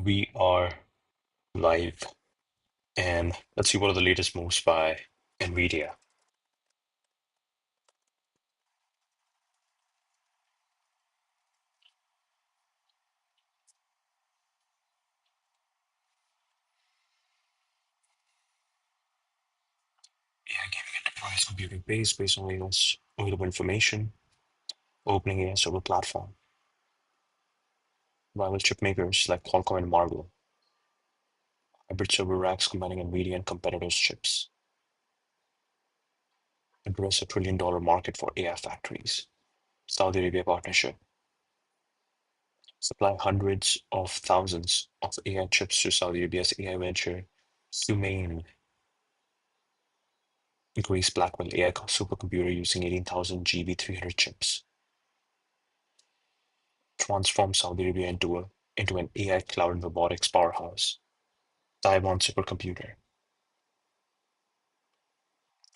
We are live, and let's see what are the latest moves by NVIDIA. AI giving enterprise computing based on AI's available information, opening AI server platform, rival chip makers like Qualcomm and Marvel, hybrid server racks combining NVIDIA and competitors' chips, address $1 trillion market for AI factories, Saudi Arabia partnership, supply hundreds of thousands of AI chips to Saudi Arabia's AI venture, Sumain, Grace Blackwell AI supercomputer using 18,000 GB 300 chips, transform Saudi Arabia into an AI cloud and robotics powerhouse. Taiwan supercomputer.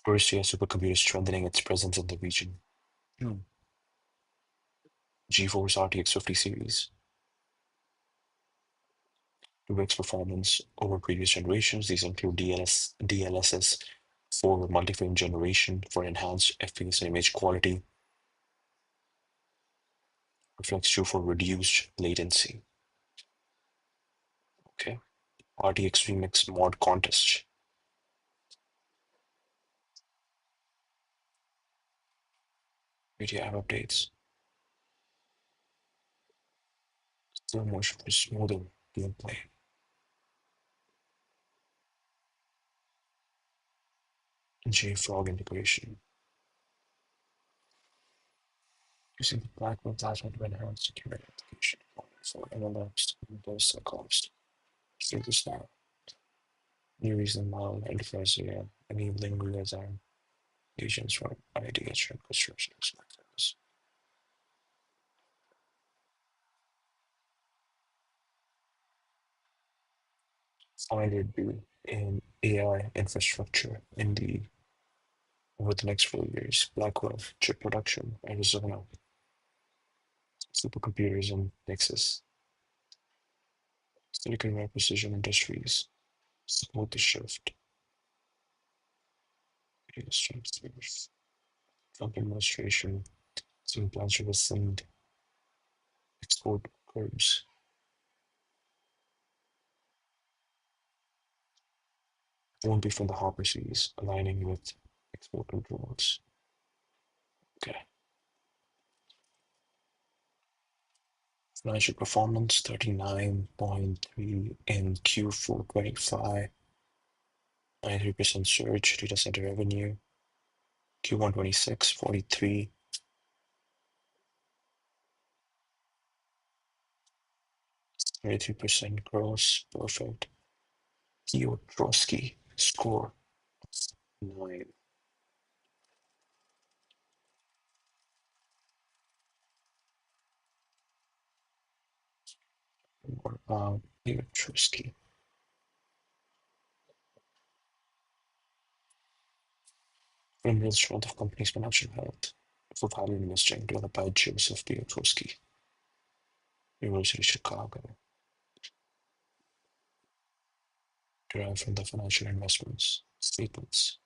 First AI supercomputer strengthening its presence in the region. Hmm. GeForce RTX 50 series. 2x performance over previous generations. These include DLSS for multi-frame generation for enhanced FPS and image quality. Reflex 2 for reduced latency. Okay. RTX Remix mod contest. Media app updates. Slow motion for smoother gameplay. JFrog integration. Using the Blackwell platform to enhance security application performance for LLMs and those cost. See this now. New reason model enterprise AI enabling real-time agents for ideas and construction examples. Find it be in AI infrastructure in the over the next 4 years. Blackwell chip production, Arizona, supercomputers in Texas, Silicon Valley Precision Industries, support the shift. Trump administration some plans to rescind export curbs. Won't be from the Hopper series, aligning with export controls. Okay. Financial performance 39.3 in Q4 25, 93% surge, data center revenue. Q1 26, 43, 33% gross, perfect. Piotrowski score 9. More about Piotrowski. From the strength of company's financial health for value investing developed by Joseph Piotrowski, University of Chicago, derived from the financial investments statements.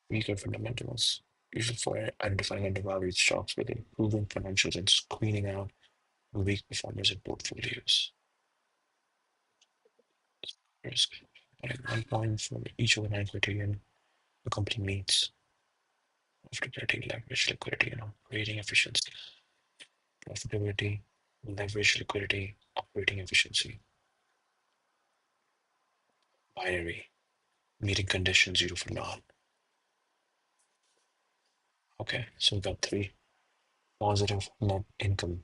Weaker fundamentals, usual for identifying undervalued stocks with improving financials and screening out weak performers in portfolios. Risk. At 1 point for each of the 9 criterion the company meets profitability, leverage, liquidity, and operating efficiency. Profitability, leverage, liquidity, operating efficiency. Binary, meeting conditions 0 for none. Okay, so we got 3. Positive net income.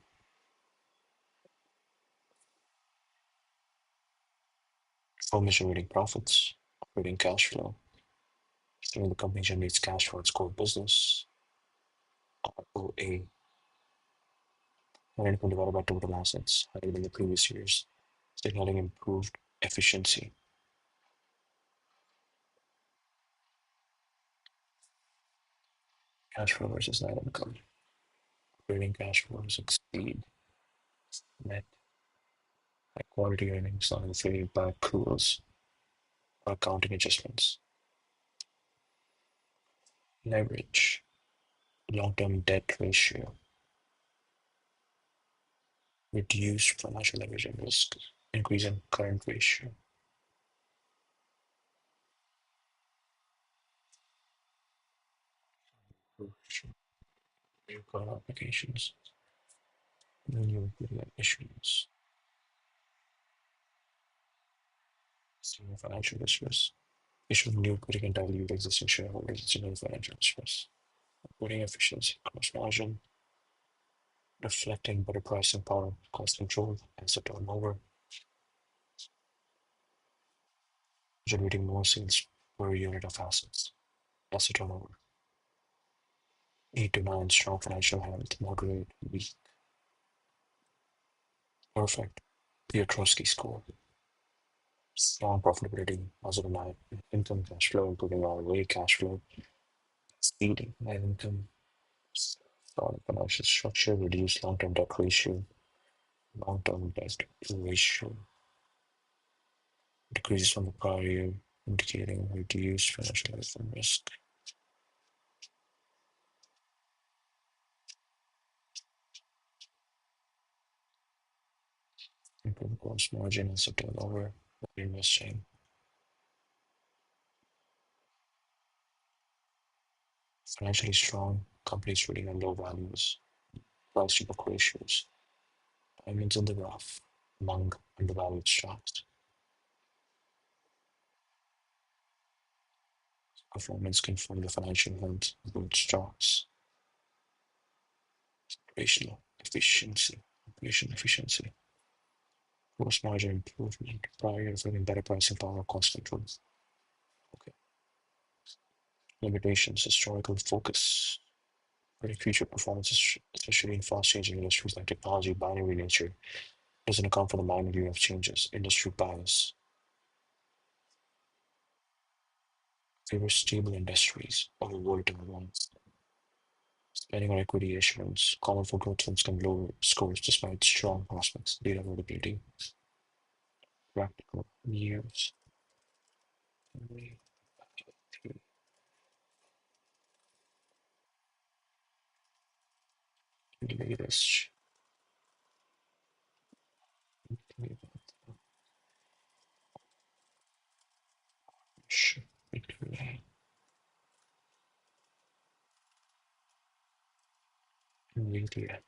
Firm is generating profits, operating cash flow. Showing the company generates cash for its core business. ROA, net income divided by total assets, higher than the previous years, signaling improved efficiency. Cash flow versus net income. Operating cash flows exceed net high quality earnings, not inflated by accruals or accounting adjustments. Leverage, long-term debt ratio, reduced financial leverage and risk, increase in current ratio. New card applications, new issuance, senior financial distress, issue of new equity can dilute existing shareholders, it's new financial distress. Reporting efficiency, gross margin, reflecting better pricing power, cost control, asset turnover, generating more sales per unit of assets, asset turnover. 8 to 9, strong financial health, moderate, weak, perfect. Piotrowski score, strong profitability, +9, income cash flow, improving ROA cash flow, speeding net income, solid financial structure, reduced long-term debt ratio, long-term debt ratio decreases from the prior year, indicating reduced financial health and risk. Improve gross margin and turnover while investing. Financially strong, companies trading on low values, price to book ratios, diamonds in the rough among undervalued stocks. Performance confirm the financial health of both stocks. Operational efficiency, operation efficiency, gross margin improvement, prior year reflecting better pricing power, cost control. Okay. Limitations, historical focus, predict future performances, especially in fast-changing industries like technology, binary nature, doesn't account for the magnitude of changes, industry bias, favor stable industries over volatile ones. Spending on equity issuance, common for growth funds can lower scores despite strong prospects, data availability, practical years. Latest. NVIDIA.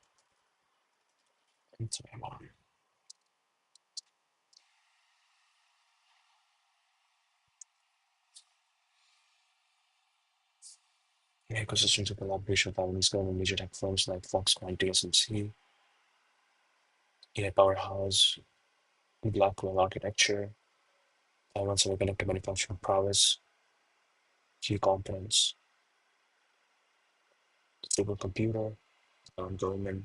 Ecosystems of collaboration with Taiwanese government major tech firms like Foxconn, TSMC, AI powerhouse, Blackwell architecture, Taiwan semiconductor manufacturing prowess, key components, supercomputer, government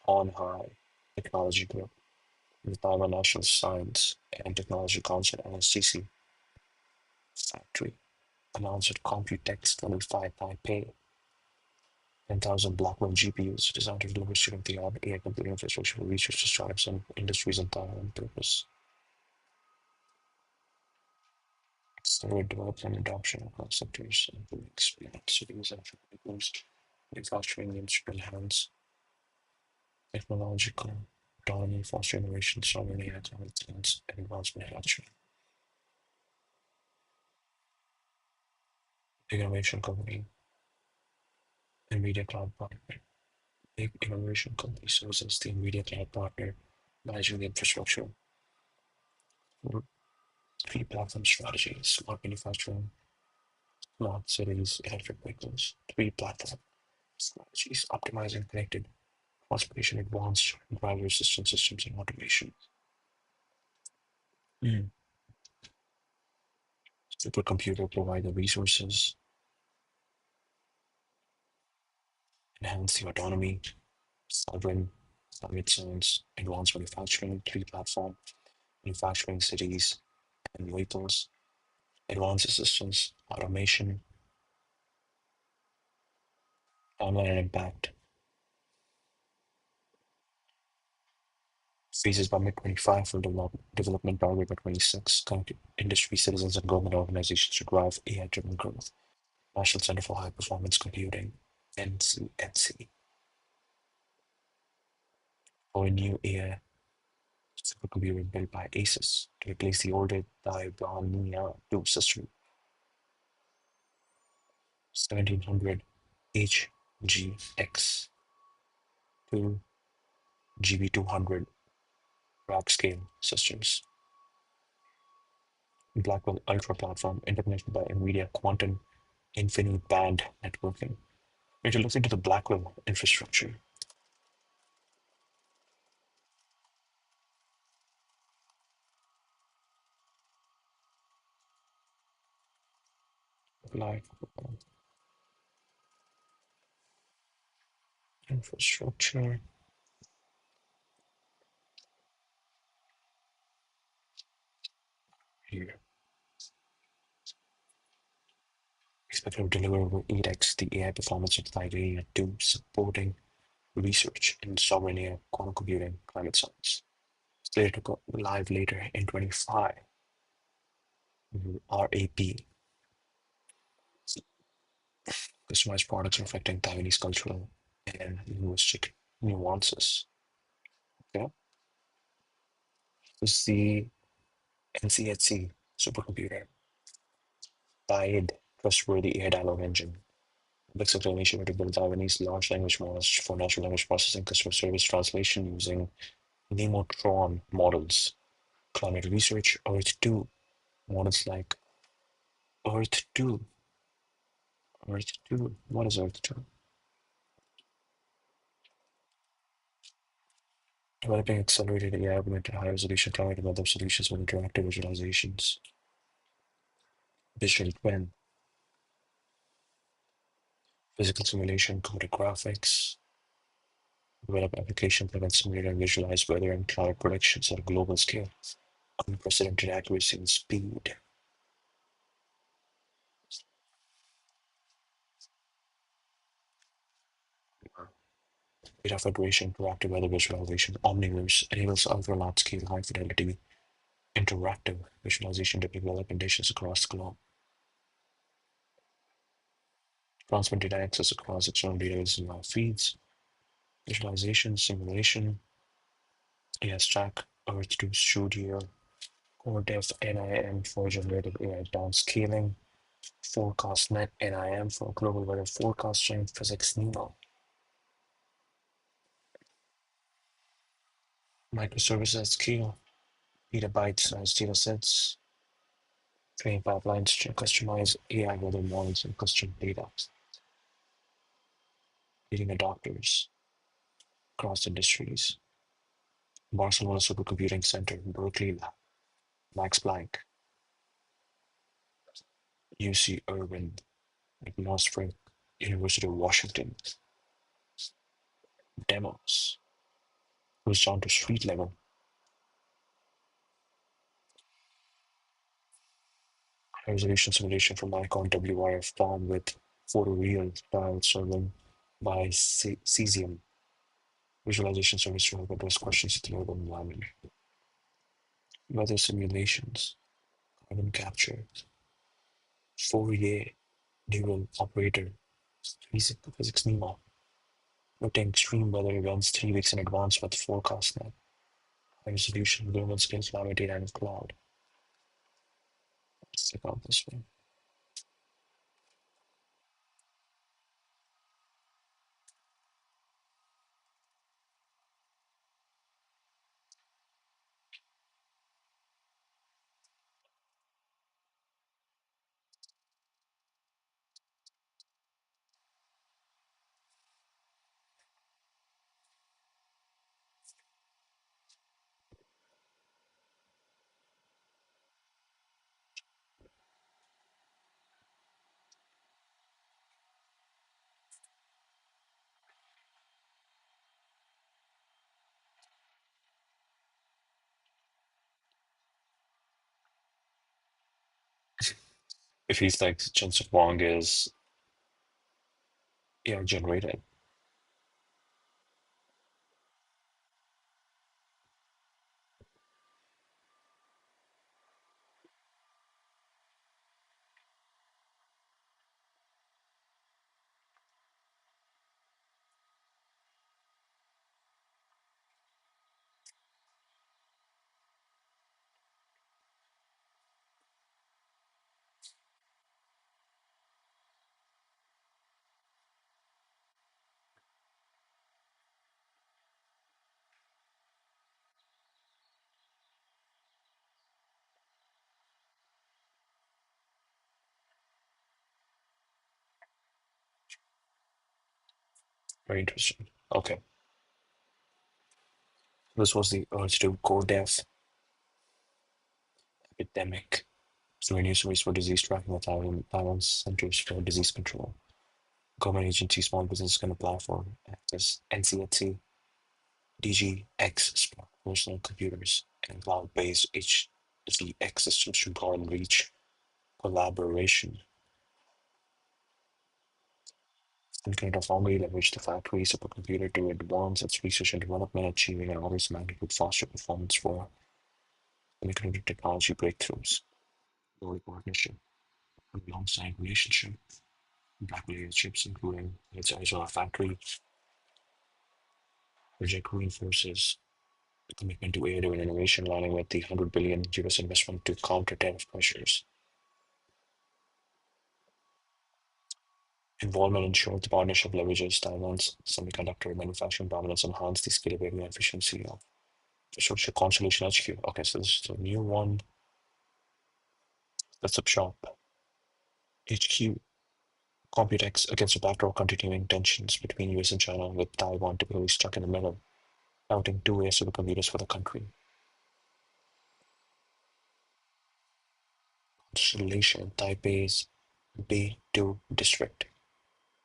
on high technology group, the Taiwan National Science and Technology Council NSTC factory announced at Computex 25 Taipei 10,000 Blackwell GPUs designed to deliver state-of-the-art AI computing infrastructure for research to startups and industries in Taiwan purpose. Accelerate development and adoption across sectors, including experience cities and vehicles, manufacturing industrial hands, technological autonomy, foster innovation, sovereign AI, climate science, and advanced manufacturing. Big innovation company, NVIDIA Cloud Partner. Big innovation company serves as the NVIDIA Cloud Partner, managing the infrastructure. Three platform strategies: smart manufacturing, smart cities, electric vehicles. Three platform strategies: optimizing connected transportation, advanced driver assistance systems, and automation. Mm. Supercomputer provide the resources, enhance the autonomy, sovereign, climate science, advanced manufacturing, three platform, manufacturing cities and vehicles, advanced assistance, automation, timeline and impact. Phases by mid-25 for development target by 26. Current industry, citizens, and government organizations to drive AI-driven growth. National Center for High Performance Computing, NCNC, for a new AI supercomputer built by ASUS to replace the older Taiwania 2 system, 1700 HGX to GB200 rack scale systems. Blackwell Ultra platform implemented by NVIDIA Quantum Infinite Band Networking. We're to look into the Blackwell infrastructure. Blackwell infrastructure here. Expected to deliver over 8x the AI performance of NVIDIA 2, supporting research in sovereign AI, quantum computing, climate science. Slated to go live later in 25. RAP, customized products reflecting Taiwanese cultural and linguistic nuances. Okay, this is the NCHC supercomputer, tied trustworthy AI dialogue engine. Public sector initiative to build Taiwanese large language models for natural language processing, customer service translation using Nemotron models. Climate research, Earth 2, models like Earth 2. Earth 2. What is Earth 2? Developing accelerated AI augmented high resolution climate and weather solutions with interactive visualizations. Visual twin, physical simulation, coded graphics, develop applications that can simulate and visualize weather and climate predictions at a global scale. Unprecedented accuracy and speed. Data federation, interactive weather visualization, Omniverse enables ultra large scale, high fidelity, interactive visualization depicting weather conditions across the globe. Transmit data access across external databases and live feeds. Visualization, simulation, AI Stack, Earth2 Studio, Core Dev NIM for generative AI downscaling, ForecastNet NIM for global weather forecasting, Physics Nemo, microservices at scale, petabytes as data sets, training pipelines to customize AI weather models and custom data, leading adopters across industries. Barcelona Supercomputing Center, Berkeley Lab, Max Planck, UC Irvine, Atmospheric University of Washington, demos, goes down to street level. High resolution simulation from Icon WRF farm with photoreal tile serving by Cesium. Visualization service to help address questions in the urban environment. Weather simulations, carbon capture, Fourier neural operator, physics Nemo, predicting extreme weather events 3 weeks in advance with ForecastNet. High resolution global scale climate data and cloud. Let's check out this one. If he's like Jensen Wong is AI generated. Very interesting. Okay. This was the urge to go deaf epidemic. So a new service for disease tracking at Taiwan's Centers for Disease Control. Government agency small business can apply for access NCHC DGX smart personal computers and cloud-based HDX systems to broaden reach collaboration. And Canada formally leveraged the factory supercomputer to advance its research and development, achieving an orders of magnitude faster performance for semiconductor technology breakthroughs. Global partnership alongside relationship, back-layer chips, including its Arizona factory, project reinforces the commitment to aid-driven innovation, aligning with the 100 billion US investment to counter tariff pressures. Involvement ensures the partnership leverages Taiwan's semiconductor manufacturing dominance, enhance the scalability and efficiency of infrastructure Constellation HQ. Okay, so this is the new one. Let's up shop. HQ Computex against the backdrop of continuing tensions between US and China, with Taiwan typically stuck in the middle, counting two AI supercomputers for the country. Constellation Taipei's Bay-2 district,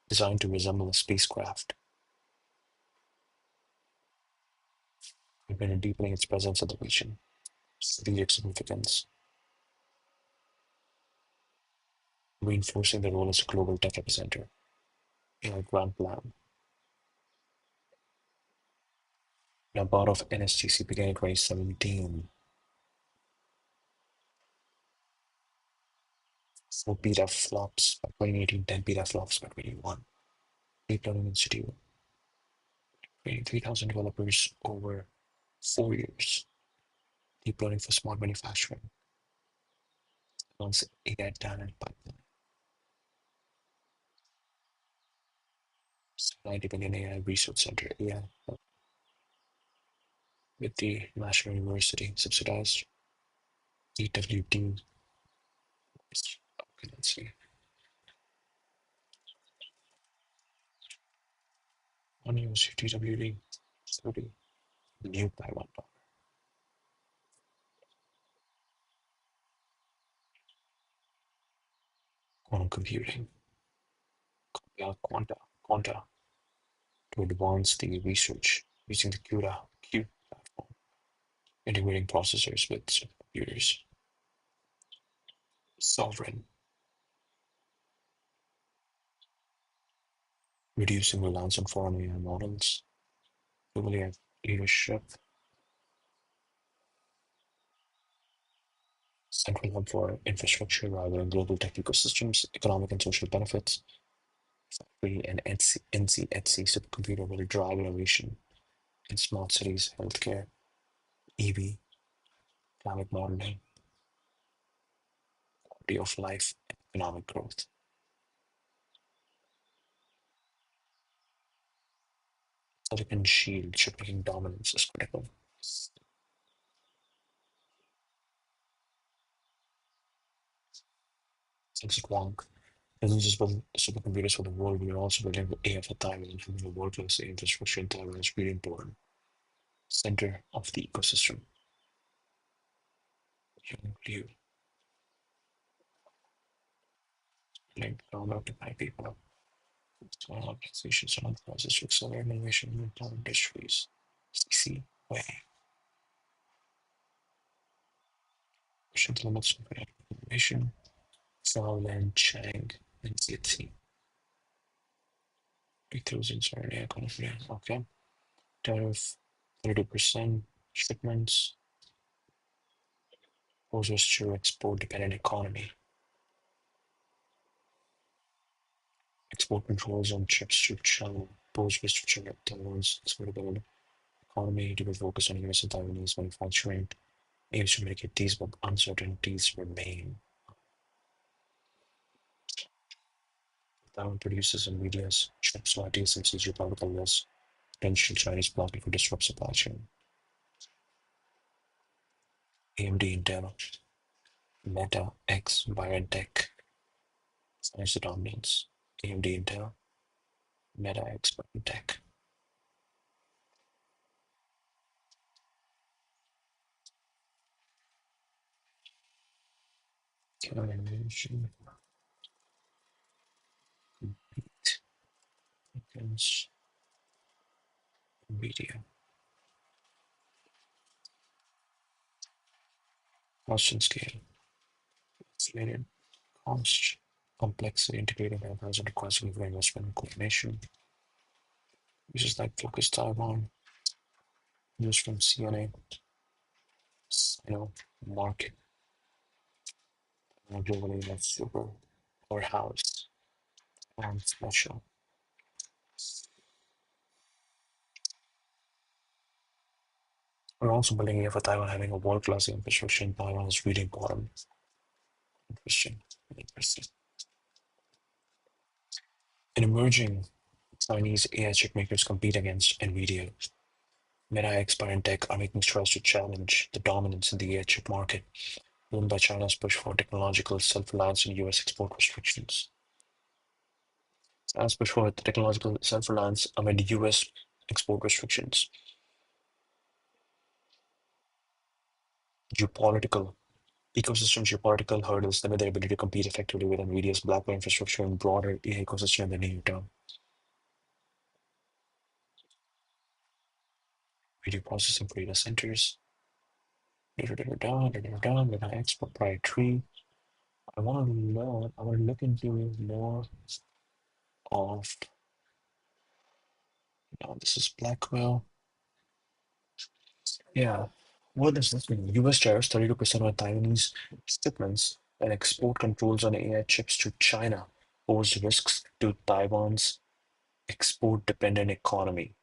designed to resemble a spacecraft, has been deepening its presence in the region. Strategic significance, reinforcing the role as a global tech epicenter. AI Grand Plan. Now, part of NSGC began in 2017. 4 beta flops by 2018, 10 petaflops by 2021. Deep Learning Institute, training 3,000 developers over 4 years. Deep learning for smart manufacturing. Once AI talent pipeline. 90 billion AI Research Center, AI, with the National University subsidized. EWD. Okay, let's see. One university TWD 30. New Taiwan dollar. Quantum computing. Quanta to advance the research using the Q platform, integrating processors with supercomputers. Sovereign, reducing reliance on foreign AI models. Globally leadership, central hub for infrastructure rather than global tech ecosystems, economic and social benefits. Factory and NCHC supercomputer will drive innovation in smart cities, healthcare, EV, climate modeling, quality of life, and economic growth. Silicon shield shipping dominance is critical. Thanks, Wang. Isn't just building supercomputers for the world, we are also building AI for Taiwan, and having a world-class AI infrastructure in Taiwan is really important. Center of the ecosystem. Young Liu, linked around up to 5 people. Small organizations and enterprises to accelerate innovation in Taiwan industries. CC Way. Pushing the limits of innovation. Xiaolan Chang and CC. Breakthroughs in AI confidence. Okay. Tariff 30% shipments. Poses to export dependent economy. Export controls on chips to China pose restriction on Taiwan's exportable economy to be focused on US and Taiwanese manufacturing aims to mitigate these, but uncertainties remain. Taiwan produces NVIDIA's chips while TSMC geopolitical risk, potential Chinese blocking for disrupt supply chain. AMD Intel, Meta X BioNTech, financial dominance. AMD Intel, Meta expert in tech. Combination compete against NVIDIA. Cost and scale. Estimated cost. Complexity integrating enterprise and requires significant investment and coordination. This is like Focus Taiwan, news from CNA, market, globally that's super powerhouse and special. We're also building here for Taiwan having a world-class infrastructure in Taiwan is really important. Interesting. Interesting. In emerging Chinese AI chip makers compete against NVIDIA. Meta, Expire, and Tech are making strides to challenge the dominance in the AI chip market, driven by China's push for technological self-reliance and US export restrictions. China's push for technological self-reliance amid US export restrictions. Geopolitical ecosystem geopolitical hurdles limit their ability to compete effectively with NVIDIA's Blackwell infrastructure and broader AI ecosystem in the near term. Video processing for data centers. X proprietary. I want to look into more of, this is Blackwell. Yeah. What does this mean? US tariffs 32% on Taiwanese shipments and export controls on AI chips to China pose risks to Taiwan's export dependent economy.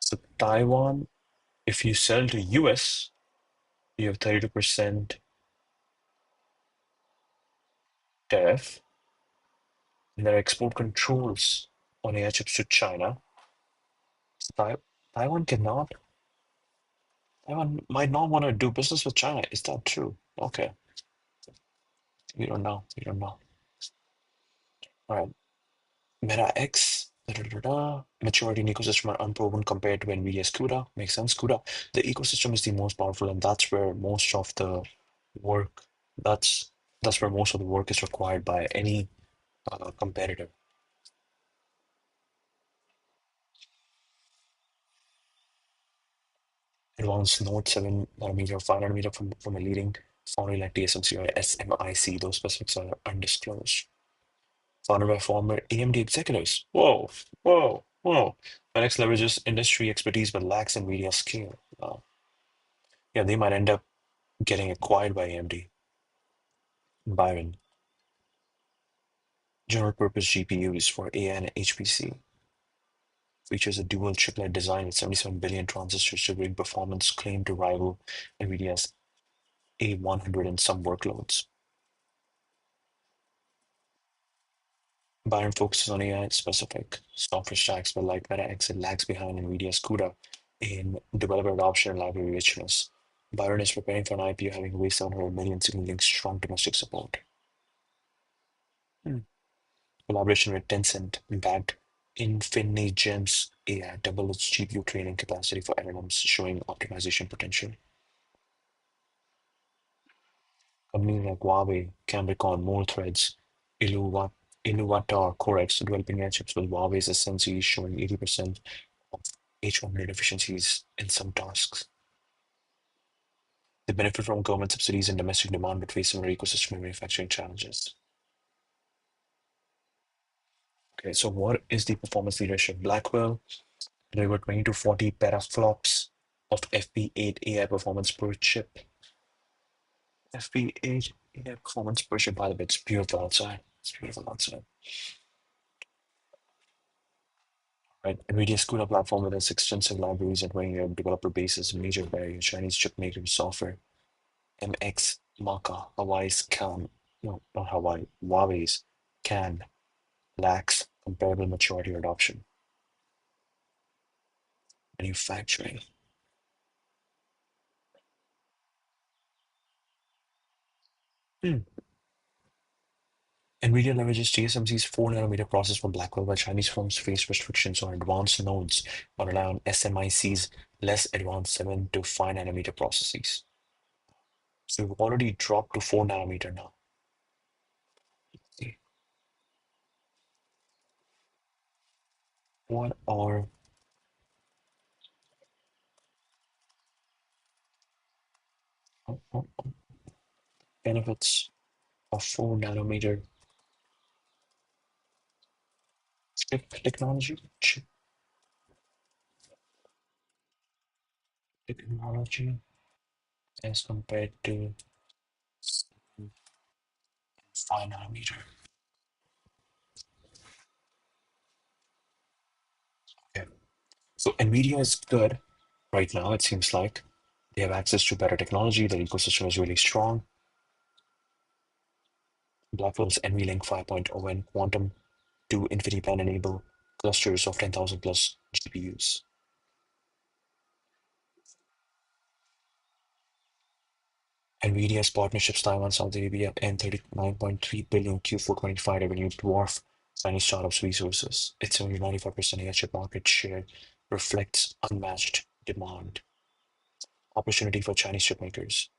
So, Taiwan, if you sell to US, you have 32% tariff, and there are export controls on AI chips to China. So Taiwan cannot, Taiwan might not want to do business with China. Is that true? Okay, we don't know. We don't know. All right. Meta X, maturity in ecosystem are unproven compared to NVIDIA's CUDA. Makes sense. CUDA, the ecosystem is the most powerful, and that's where most of the work, that's that's where most of the work is required by any competitor. Advanced Node 7 nanometer, 5 nanometer from a leading foundry like TSMC or SMIC. Those specifics are undisclosed. Founded by former AMD executives. Whoa, whoa, whoa. FedEx leverages industry expertise but lacks NVIDIA scale. Yeah, they might end up getting acquired by AMD. Byron, general purpose GPUs for AI and HPC. Features a dual chiplet design with 77 billion transistors to bring performance claimed to rival NVIDIA's A100 in some workloads. Byron focuses on AI-specific software stacks, but like MetaX, it lags behind NVIDIA's CUDA in developer adoption and library richness. Byron is preparing for an IPO, having raised 700 million, signaling strong domestic support. Hmm. Collaboration with Tencent backed Infinigem's AI double its GPU training capacity for LLMs, showing optimization potential. Companies like Huawei, Cambricon, More Threads, Iluvat, Iluvatar, Corex developing AI chips with Huawei's SNC showing 80% of H100 efficiencies in some tasks. They benefit from government subsidies and domestic demand, but face similar ecosystem and manufacturing challenges. Okay, so what is the performance leadership? Blackwell delivered 20 to 40 petaflops of FP8 AI performance per chip. FP8 AI performance per chip, by the way, it's beautiful outside. It's beautiful outside. Right. NVIDIA's CUDA platform with its extensive libraries and running a developer base is a major barrier. Chinese chip makers software. MX Maka, Hawaii's can, no, not Hawaii, Huawei's can lacks comparable maturity or adoption. Manufacturing. Hmm. NVIDIA leverages TSMC's 4 nanometer process for Blackwell, while Chinese firms face restrictions on advanced nodes or rely on SMIC's less advanced 7 to 5 nanometer processes. So we've already dropped to 4 nanometer now. See, what are benefits of 4 nanometer chip technology? Chip technology as compared to 5 nanometer. Okay. So NVIDIA is good right now, it seems like. They have access to better technology, their ecosystem is really strong. Blackwell's NVLink 5.0 and Quantum 2 InfiniBand enable clusters of 10,000 plus GPUs. NVIDIA's partnerships Taiwan, Saudi Arabia, and 39.3 billion Q4 25 revenue dwarf Chinese startups' resources. Its only 95% AI chip market share reflects unmatched demand. Opportunity for Chinese chip makers.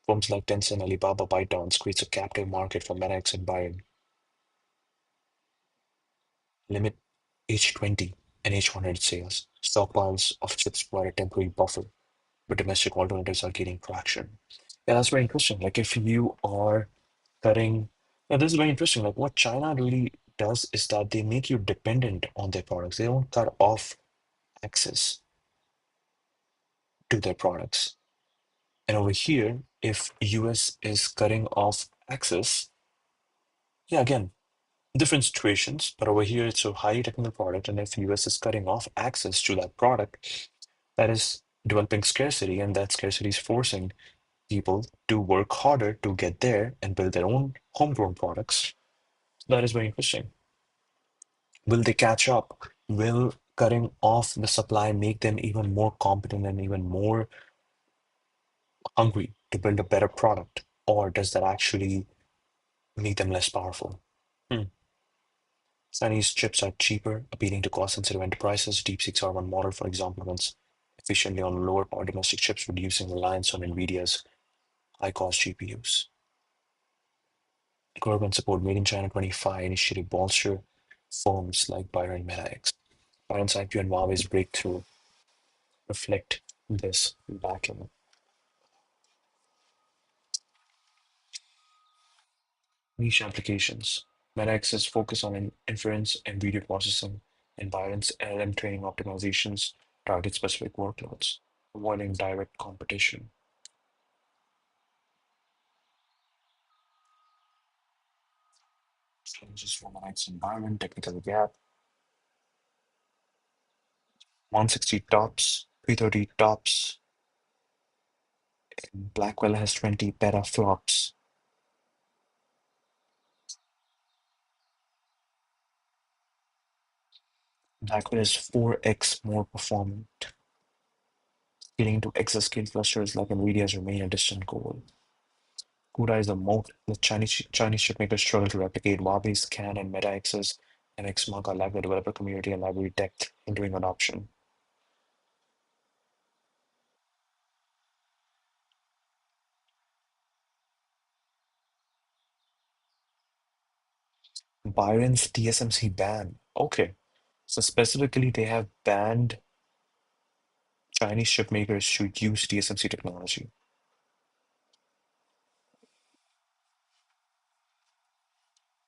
Firms like Tencent, Alibaba, ByteDance creates a captive market for MetaX and Byron. Limit H20 and H100 sales. Stockpiles of chips provide a temporary buffer, but domestic alternatives are gaining traction. Yeah, that's very interesting. Like if you are cutting, yeah, this is very interesting. Like what China really does is that they make you dependent on their products. They don't cut off access to their products. And over here, if US is cutting off access, yeah, again, different situations, but over here it's a highly technical product, and if US is cutting off access to that product, that is developing scarcity, and that scarcity is forcing people to work harder to get there and build their own homegrown products. That is very interesting. Will they catch up? Will cutting off the supply make them even more competent and even more hungry to build a better product? Or does that actually make them less powerful? Hmm. Chinese chips are cheaper, appealing to cost-sensitive enterprises. DeepSeek's R1 model, for example, runs efficiently on lower power domestic chips, reducing reliance on NVIDIA's high-cost GPUs. Government support Made in China 25 initiative bolster firms like Byron and MetaX. Byron's IPO and Huawei's breakthrough reflect this backing. Niche applications. MetaX's focus on inference and video processing, and Byron's LLM training optimizations target specific workloads, avoiding direct competition. Challenges for MetaX environment, technical gap, 160 tops, 330 tops, and Blackwell has 20 petaflops. Blackwell is 4x more performant. Scaling to exascale clusters like NVIDIA's remain a distant goal. CUDA is the moat the Chinese chipmakers struggle to replicate. Huawei's CAN and MetaX's MX mark are lack the developer community and library depth hindering adoption. Byron's TSMC ban. Okay. So specifically, they have banned Chinese chipmakers to use TSMC technology.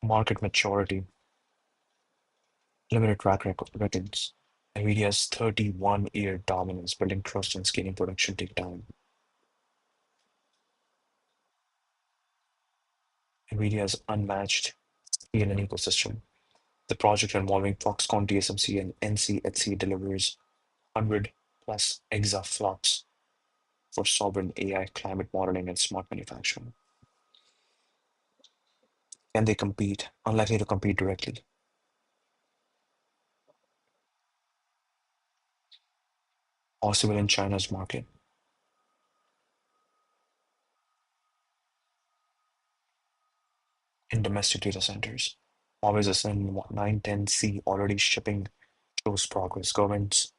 Market maturity, limited track records. NVIDIA's 31-year dominance, building trust and scaling production take time. NVIDIA's unmatched scale and ecosystem. The project involving Foxconn, TSMC, and NCHC delivers 100 plus exaflops for sovereign AI, climate modeling, and smart manufacturing. Can they compete? Unlikely to compete directly. Possible in China's market. in domestic data centers. Huawei's Ascend 910C already shipping shows progress. Government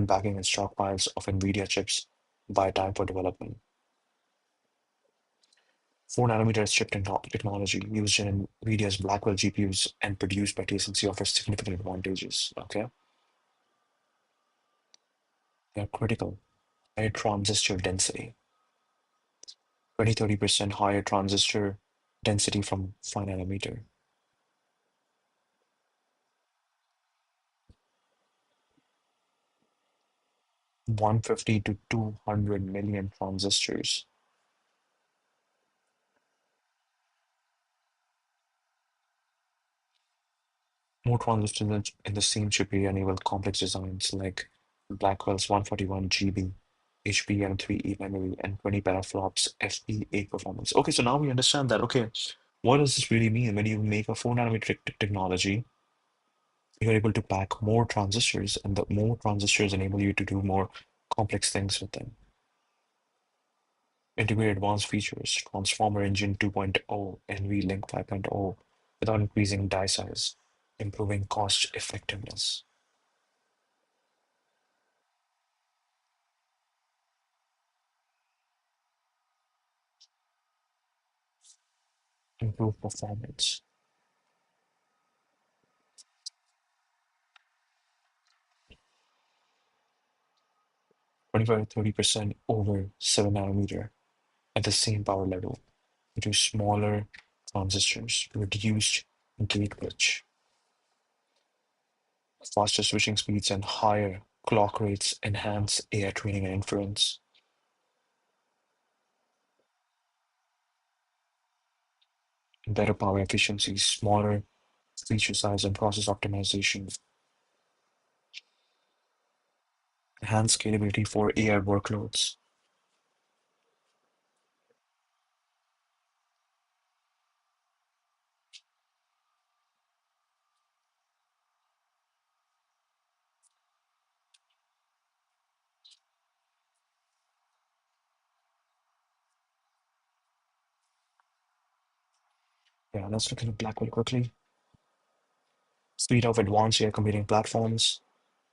backing and stockpiles of NVIDIA chips buy time for development. 4 nanometer chip technology used in NVIDIA's Blackwell GPUs and produced by TSMC offers significant advantages. Okay, they are critical. Higher transistor density, 20-30% higher transistor density from 5 nanometer. 150 to 200 million transistors. More transistors in the same chip area enable complex designs like Blackwell's 141 GB HBM3E memory and 20 petaflops FP8 performance. Okay, so now we understand that. Okay, what does this really mean? When you make a 4 nanometer technology, you're able to pack more transistors, and the more transistors enable you to do more complex things with them. Integrate advanced features, Transformer Engine 2.0, NVLink 5.0, without increasing die size, improving cost effectiveness. Improve performance. 25 to 30% over 7 nanometer at the same power level due to smaller transistors, reduced gate pitch, faster switching speeds, and higher clock rates enhance AI training and inference. Better power efficiency, smaller feature size, and process optimization. Enhanced scalability for AI workloads. Yeah, let's look at Blackwell quickly. Speed of advanced AI computing platforms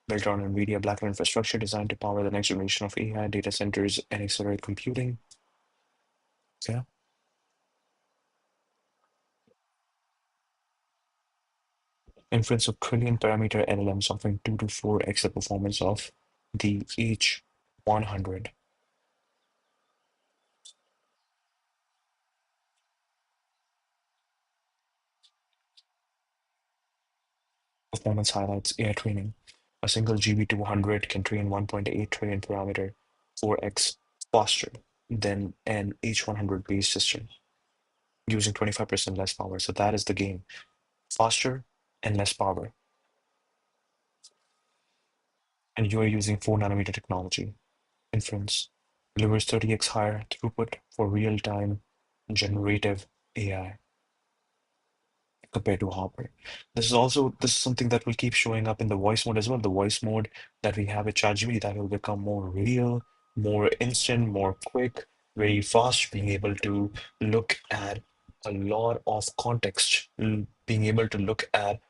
built on NVIDIA Blackwell infrastructure designed to power the next generation of AI data centers and accelerate computing. Yeah. Inference of trillion parameter LLMs offering 2 to 4x the performance of the H100. Performance highlights AI training. A single GB200 can train 1.8 trillion parameter, 4x faster than an H100 based system using 25% less power. So that is the game. Faster and less power. And you are using 4 nanometer technology. Inference delivers 30x higher throughput for real-time generative AI compared to Hopper. This is something that will keep showing up in the voice mode as well. The voice mode that we have at ChatGPT that will become more real, more instant, more quick, very fast, being able to look at a lot of context, being able to look at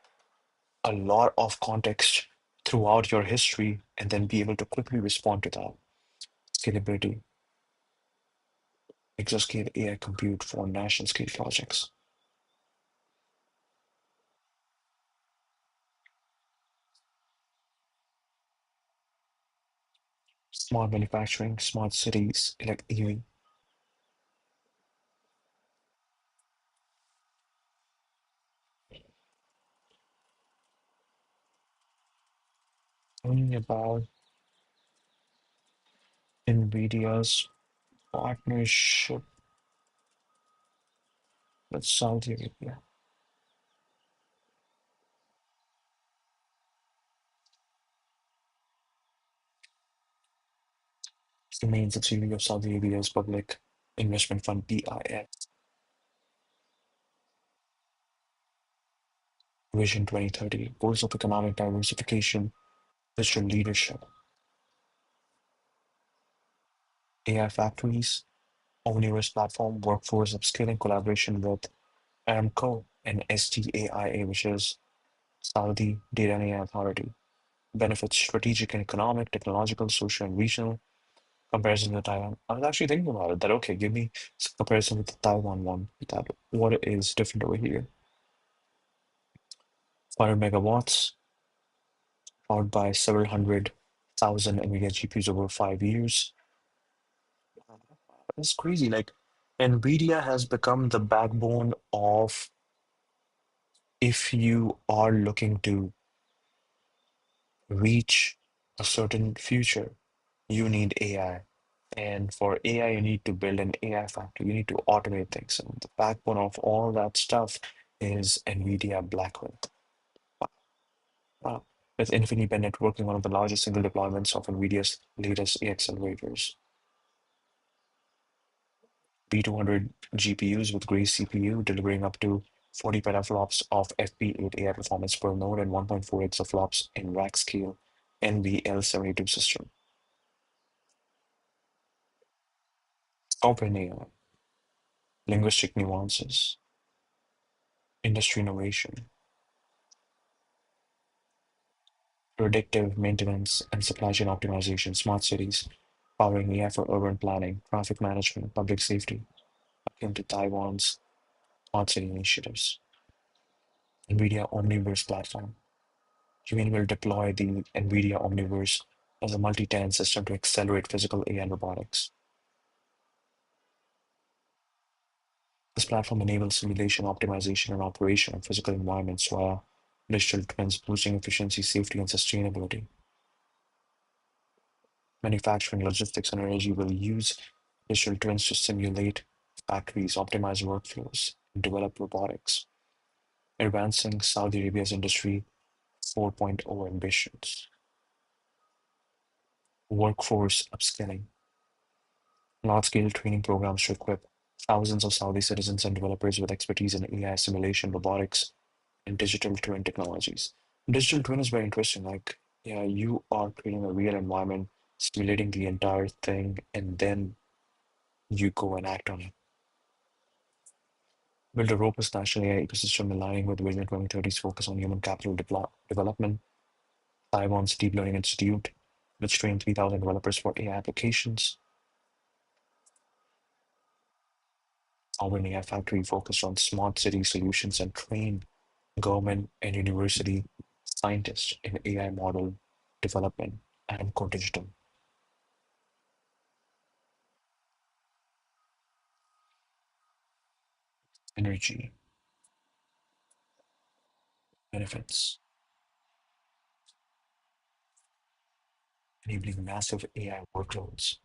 a lot of context throughout your history and then be able to quickly respond to that. Scalability, exascale AI compute for national scale projects. Smart manufacturing, smart cities, like EV. Learning about NVIDIA's partnership with Saudi Arabia. It's the main subsidiary of Saudi Arabia's public investment fund PIF. Vision 2030, goals of economic diversification, digital leadership, AI factories, omniverse platform, workforce upskilling, collaboration with Aramco and SDAIA, which is Saudi Data and AI Authority, benefits strategic and economic, technological, social, and regional comparison to Taiwan. I was actually thinking about it that okay, give me some comparison with the Taiwan one. That what is different over here? 500 megawatts, powered by several hundred thousand NVIDIA GPUs over 5 years. It's crazy. Like NVIDIA has become the backbone of if you are looking to reach a certain future, you need AI. And for AI, you need to build an AI factory. You need to automate things. And the backbone of all that stuff is NVIDIA Blackwell. Wow. With Infinity Bennett working on one of the largest single deployments of NVIDIA's latest AI accelerators. B200 GPUs with Grace CPU delivering up to 40 petaflops of FP8 AI performance per node and 1.4 exaflops in rack scale NVL72 system. Open AI, linguistic nuances, industry innovation, predictive maintenance and supply chain optimization, smart cities, powering AI for urban planning, traffic management, public safety, akin to Taiwan's smart city initiatives. NVIDIA Omniverse platform. Human will deploy the NVIDIA Omniverse as a multi-tenant system to accelerate physical AI and robotics. This platform enables simulation, optimization, and operation of physical environments via digital twins, boosting efficiency, safety, and sustainability. Manufacturing, logistics, and energy will use digital twins to simulate factories, optimize workflows, and develop robotics, advancing Saudi Arabia's Industry 4.0 ambitions. Workforce upskilling, large-scale training programs to equip thousands of Saudi citizens and developers with expertise in AI simulation, robotics, and digital twin technologies. Digital twin is very interesting. Like, yeah, you are creating a real environment, simulating the entire thing, and then you go and act on it. Build a robust national AI ecosystem aligning with Vision 2030's focus on human capital development. Taiwan's Deep Learning Institute, which trained 3,000 developers for AI applications. Our AI factory focused on smart city solutions and train government and university scientists in AI model development and co-digital energy benefits, enabling massive AI workloads.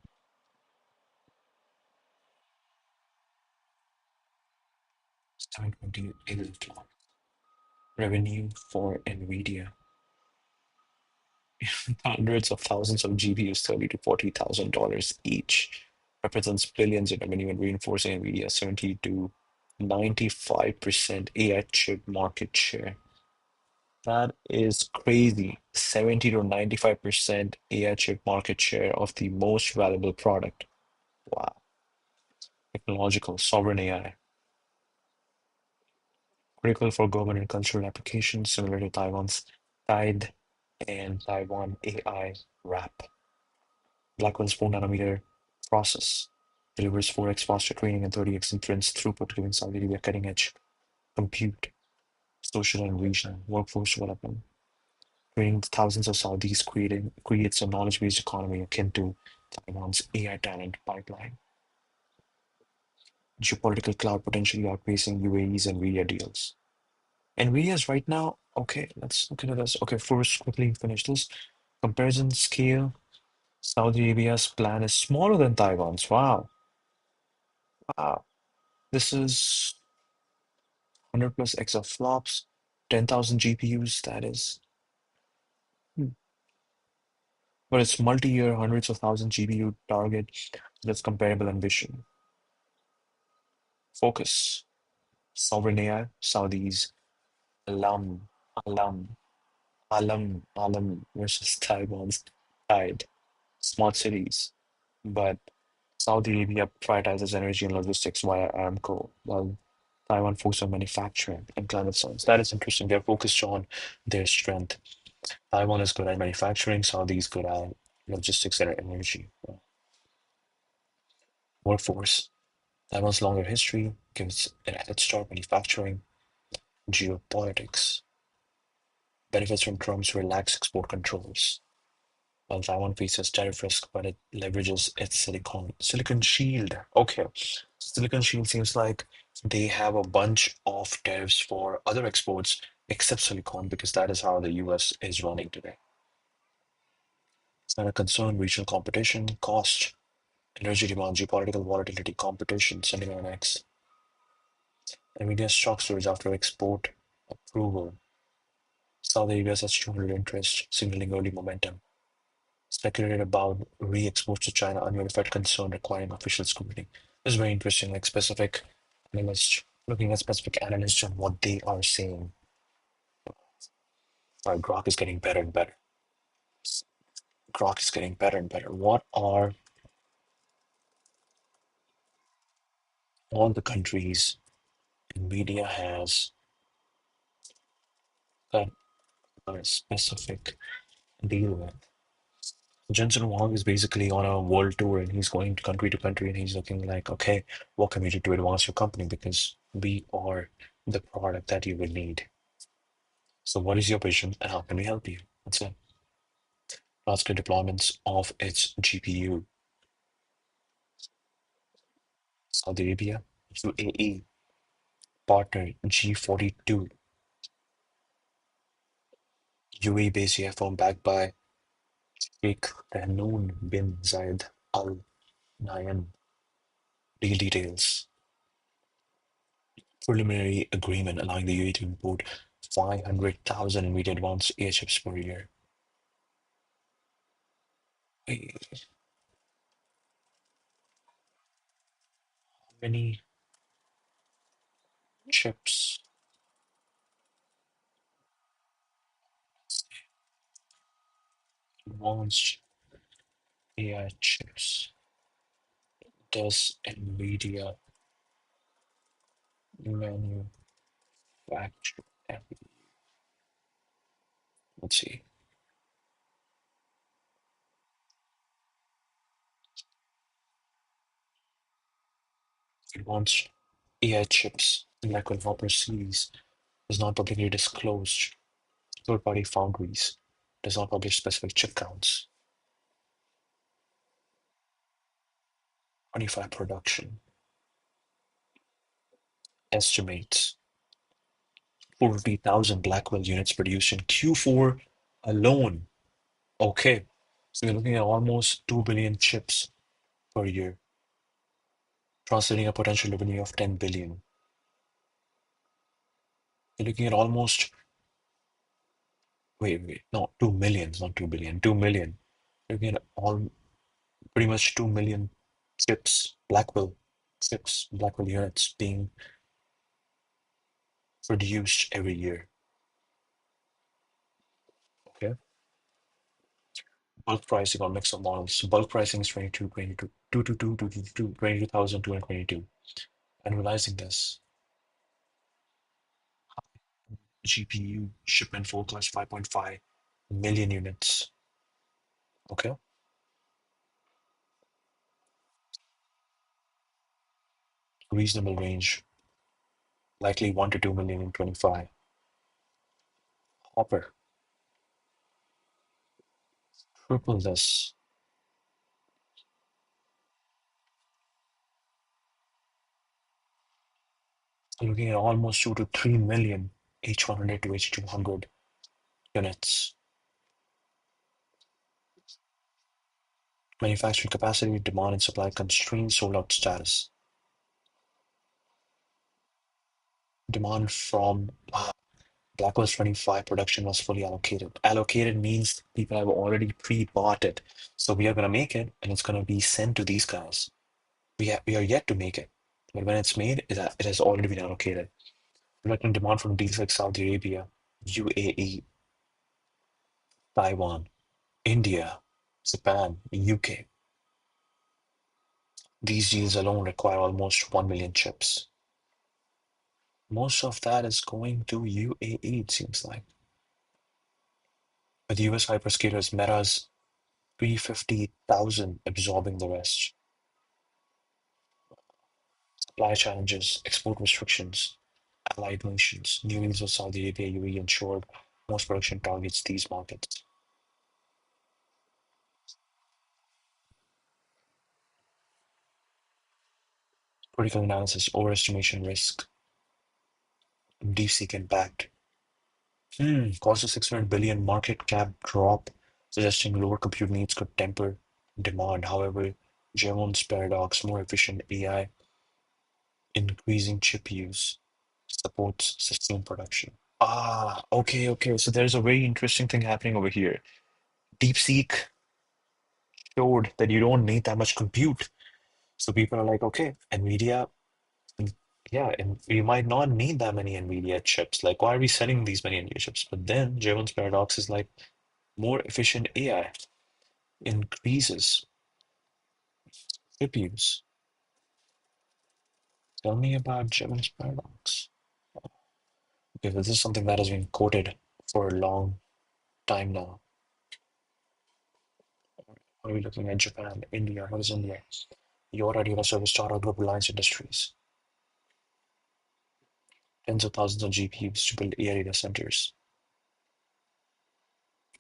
728 revenue for NVIDIA. Hundreds of thousands of GPUs, 30 to $40,000 each, represents billions in revenue and reinforcing NVIDIA's 70 to 95% AI chip market share. That is crazy. 70 to 95% AI chip market share of the most valuable product. Wow. Technological sovereign AI, critical for government and cultural applications, similar to Taiwan's TIDE and Taiwan AI RAP. Blackwell's 4 nanometer process delivers 4x faster training and 30x inference throughput, giving Saudi Arabia cutting edge compute, social and regional workforce development. Training thousands of Saudis creates a knowledge based economy akin to Taiwan's AI talent pipeline. Geopolitical cloud potentially outpacing UAE's NVIDIA deals. NVIDIA's right now, okay, let's look into this. Okay, first, quickly finish this. Comparison scale. Saudi Arabia's plan is smaller than Taiwan's. Wow. Wow. This is 100 plus exaflops, 10,000 GPUs, that is. Hmm. But it's multi-year, hundreds of thousand GPU target that's comparable ambition. Focus. Sovereign AI, Saudis, Alam, Alam, Alam versus Taiwan's Tide. Smart cities. But Saudi Arabia prioritizes energy and logistics via Aramco, while Taiwan focused on manufacturing and climate science. That is interesting. They're focused on their strength. Taiwan is good at manufacturing, Saudi is good at logistics and energy. Workforce. Taiwan's longer history gives it a head start manufacturing. Geopolitics. Benefits from Trump's relaxed export controls. While Taiwan faces tariff risk, but it leverages its Silicon Shield. Okay, Silicon Shield seems like they have a bunch of tariffs for other exports except silicon because that is how the US is running today. It's not a concern, regional competition, cost, energy demand, geopolitical volatility, competition, sentiment on X. NVIDIA stock surge after export approval. Saudi Arabia has 200 interest, signaling early momentum. Speculated about re-exports to China, unverified concern requiring official scrutiny. This is very interesting, like specific analysts, looking at specific analysts and what they are saying. Grok is getting better and better. Grok is getting better and better. What are all the countries NVIDIA has got a specific deal with? Jensen Huang is basically on a world tour and he's going to country and he's looking like, okay, what can we do to advance your company? Because we are the product that you will need. So what is your vision and how can we help you? That's it. Large scale deployments of its GPU. Saudi Arabia, UAE, partner G42, UAE based firm backed by Sheikh Tahnoon bin Zayed Al Nahyan. Deal details. Preliminary agreement allowing the UAE to import 500,000 NVIDIA advanced AI chips per year. Wait, how many chips? Advanced AI chips does NVIDIA manufacture? Let's see. Advanced AI chips like with Hopper series is not publicly disclosed. Third-party foundries does not publish specific chip counts. 25 production estimates 40,000 Blackwell units produced in Q4 alone. Okay, so we're looking at almost 2 billion chips per year, translating a potential revenue of 10 billion. You're looking at almost, wait, no, 2 millions, not 2 billion, 2 million. You're looking at all pretty much 2 million chips, Blackwell units being produced every year. Okay. Bulk pricing on mix of models. Bulk pricing is 22, 22, 22,222. Annualizing this, GPU shipment forecast 5.5 million units. Okay. Reasonable range, likely 1 to 2 million in 25. Hopper, triple this. Looking at almost 2 to 3 million H100 to H200 units. Manufacturing capacity, demand and supply constrained, sold out status. Demand from Blackwell's 25 production was fully allocated. Allocated means people have already pre-bought it. So we are going to make it and it's going to be sent to these guys. We are yet to make it. But when it's made, it has already been allocated. Reflecting demand from deals like Saudi Arabia, UAE, Taiwan, India, Japan, UK. These deals alone require almost 1 million chips. Most of that is going to UAE, it seems like. With US hyperscalers, Meta's 350,000 absorbing the rest. Supply challenges, export restrictions, allied nations, new deals with Saudi Arabia, UAE ensured most production targets these markets. Critical analysis, overestimation risk, DeepSeek impact. Cost of 600 billion market cap drop, suggesting lower compute needs could temper demand. However, Jevons paradox, more efficient AI, increasing chip use, supports sustained production. Ah, okay, okay. So there's a very interesting thing happening over here. DeepSeek showed that you don't need that much compute. So people are like, okay, NVIDIA, mm, yeah, and we might not need that many NVIDIA chips. Like, why are we selling these many NVIDIA chips? But then Jevons paradox is like more efficient AI increases chip use. Tell me about Jevons paradox. Okay, this is something that has been quoted for a long time now. What are we looking at? Japan, India, what is India? Your idea of service Tata Global Alliance Industries. Tens of thousands of GPUs to build AI data centers.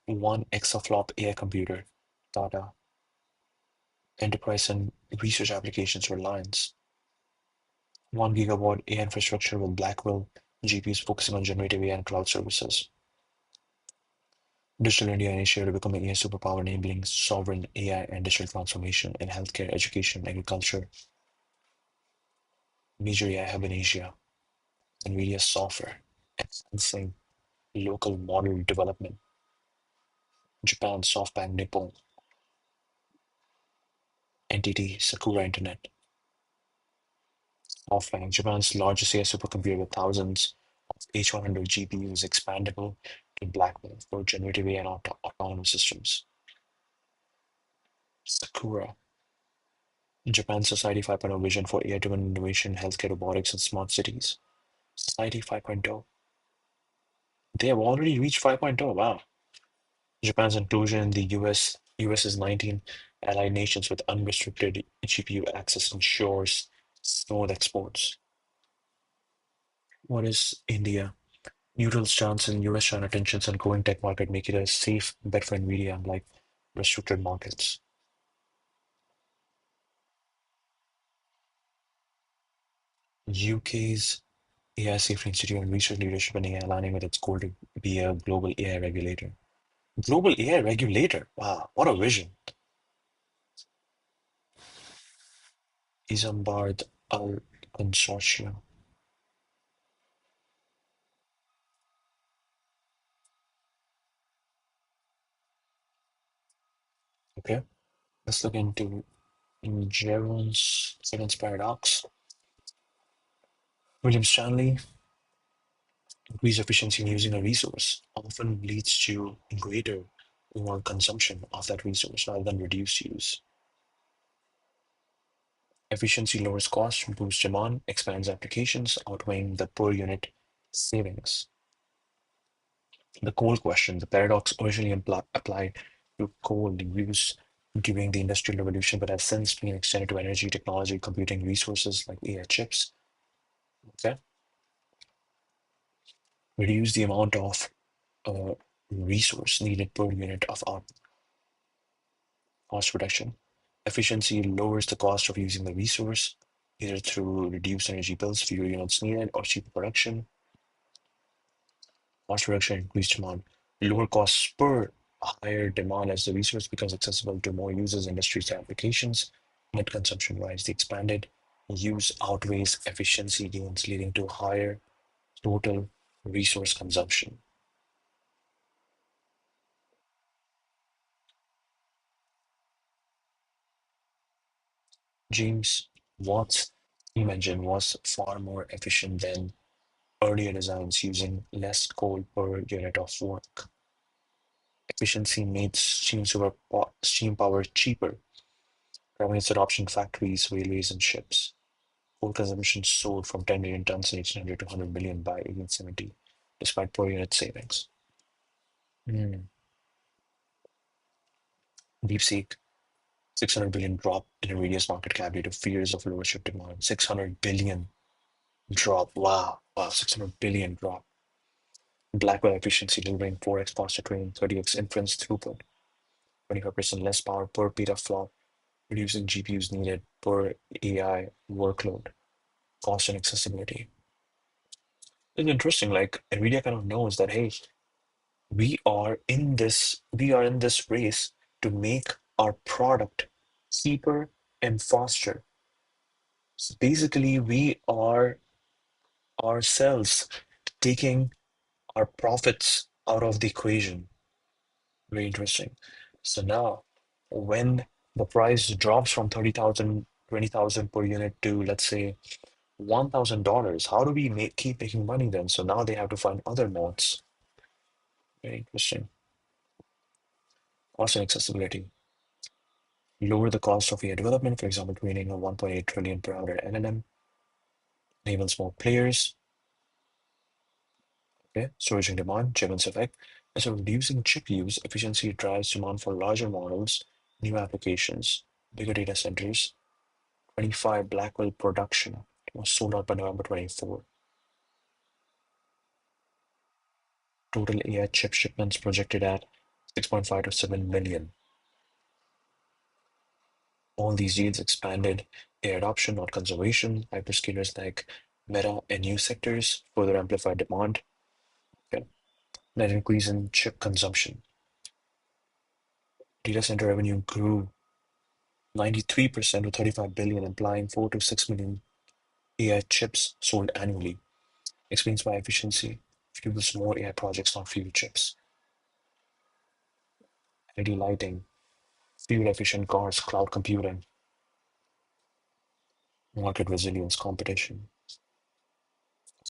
One exaflop AI computer. Tata. Enterprise and research applications Reliance. 1 gigawatt AI infrastructure with Blackwell GPUs focusing on generative AI and cloud services. Digital India initiative to become an AI superpower enabling sovereign AI and digital transformation in healthcare, education, and agriculture. Major AI hub in Asia. NVIDIA software. Enhancing local model development. Japan, SoftBank, Nippon. NTT, Sakura Internet. SoftBank, Japan's largest AI supercomputer with thousands of H100 GPUs expandable to Blackwell for generative AI and autonomous systems. Sakura, Japan's Society 5.0 vision for AI-driven innovation, healthcare, robotics, and smart cities. Society 5.0. They have already reached 5.0. Wow. Japan's inclusion in the US's 19 allied nations with unrestricted GPU access ensures smooth exports. What is India? Neutral stance in US-China tensions and growing tech market make it a safe bet for NVIDIA, unlike restricted markets. UK's AI Safety Institute and research leadership in AI aligning with its goal to be a global AI regulator. Global AI regulator. Wow, what a vision. Isambard Al Consortium. Okay, let's look into Jevons paradox. William Stanley, increased efficiency in using a resource often leads to greater overall consumption of that resource rather than reduced use. Efficiency lowers cost, boosts demand, expands applications, outweighing the per unit savings. The coal question, the paradox originally applied to coal use during the Industrial Revolution, but has since been extended to energy, technology, computing resources like AI chips. Okay, reduce the amount of uh, resource needed per unit of output. Cost reduction. Efficiency lowers the cost of using the resource, either through reduced energy bills, fewer units needed, or cheaper production. Cost reduction, increased demand. Lower costs per higher demand as the resource becomes accessible to more users, industries, and applications. Net consumption rise. The expanded use outweighs efficiency gains, leading to higher total resource consumption. James Watt's steam engine was far more efficient than earlier designs using less coal per unit of work. Efficiency made steam power cheaper, driving its adoption in factories, railways, and ships. Coal consumption soared from 10 million tons in 1800 to 100 million by 1870, despite per unit savings. Hmm. DeepSeek, 600 billion drop in NVIDIA's market cap due to fears of lower chip demand. 600 billion drop. Wow. Wow. 600 billion drop. Blackwell efficiency delivering 4x faster training, 30x inference throughput, 25% less power per petaflop, reducing GPUs needed per AI workload, cost and accessibility. It's interesting. Like NVIDIA kind of knows that, hey, we are in this race to make our product cheaper and faster. So basically, we are ourselves taking our profits out of the equation. Very interesting. So now, when the price drops from 30,000, 20,000 per unit to, let's say, $1,000, how do we keep making money then? So now they have to find other modes. Very interesting. Cost and accessibility. Lower the cost of AI development, for example, training a 1.8 trillion per hour LLM enables more players. Okay, storage and demand, Jevons effect. And so reducing chip use, efficiency drives demand for larger models, new applications, bigger data centers. 25 Blackwell production was sold out by November 24. Total AI chip shipments projected at 6.5 to 7 million. All these deals expanded AI adoption, not conservation. Hyperscalers like Meta and new sectors further amplified demand. Okay. Net increase in chip consumption. Data center revenue grew 93% to 35 billion, implying 4 to 6 million AI chips sold annually. Explains why efficiency fuels more AI projects, not fewer chips. LED lighting, fuel efficient cars, cloud computing, market resilience, competition.